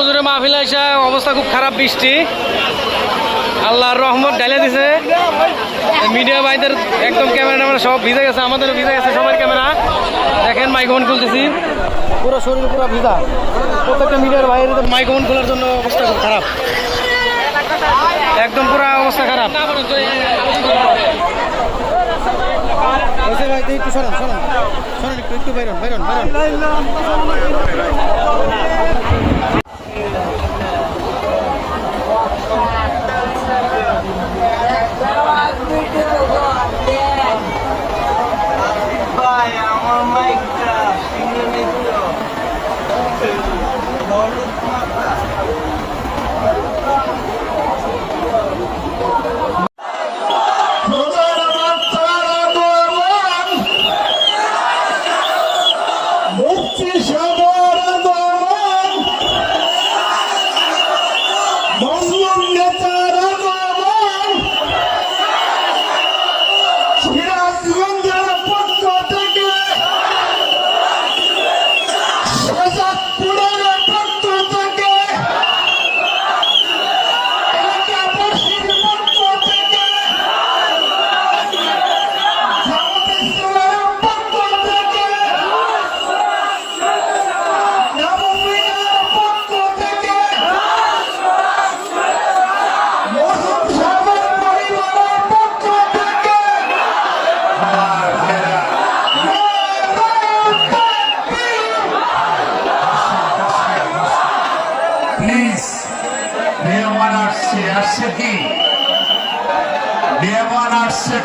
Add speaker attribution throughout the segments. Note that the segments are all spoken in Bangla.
Speaker 1: হুজুরে মাহফিলে এসে অবস্থা খুব খারাপ, বৃষ্টি আল্লাহর রহমত ঢালে দিছে। মিডিয়া ভাইদের একদম ক্যামেরা ট্যামেরা সব ভিজে গেছে, আমাদেরও ভিজে গেছে সবার ক্যামেরা। দেখেন মাইক্রোফোন খুলতেছি, পুরো শরীর পুরো ভিজা। প্রত্যেকটা মিডিয়ার ভাইয়ের মাইক্রোফোন খোলার জন্য অবস্থা খুব খারাপ, একদম পুরো অবস্থা খারাপ। ভাই একটু সরেন সরেন সরেন, একটু বাইরন বাইরন বাইরন।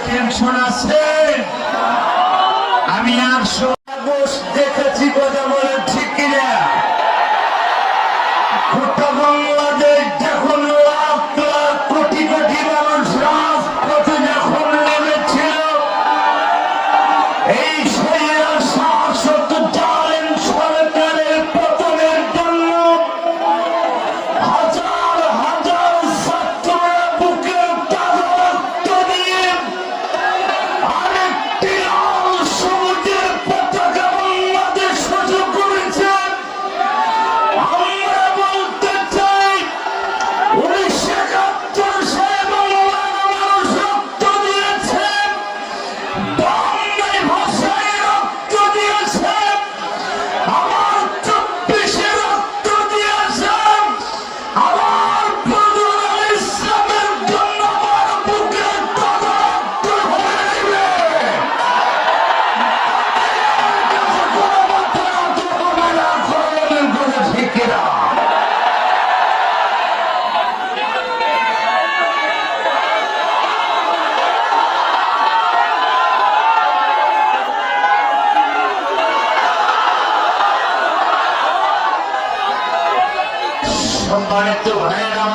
Speaker 2: টেনশন আছে। আমি 800 আগস্ট দেখেছি, কথা বলেন ঠিক কিনা? গোটা বাংলাদেশ যখন লাখ লাখ কোটি কোটি মানুষ রাজপথে যখন নেমেছিল, এই শাসক জালেম সরকারের পতনের জন্য হাজার হাজার ছাত্ররা বুকের তাজা রক্ত দিয়ে আরেকটি লাল সবুজের পতাকা বাংলাদেশ সহ্য করেছে। আমরা বলতে চাই 1971 সালে বাংলার মানুষ রক্ত দিয়েছে, বাংলায় ভাষায় রক্ত দিয়েছে, আমার 24-এ রক্ত দিয়েছে, আমার বদরুল ইসলামের জন্য আমার বুকের তাজা রক্ত হয়ে দিবে। সম্মানিত ভাইয়েরা,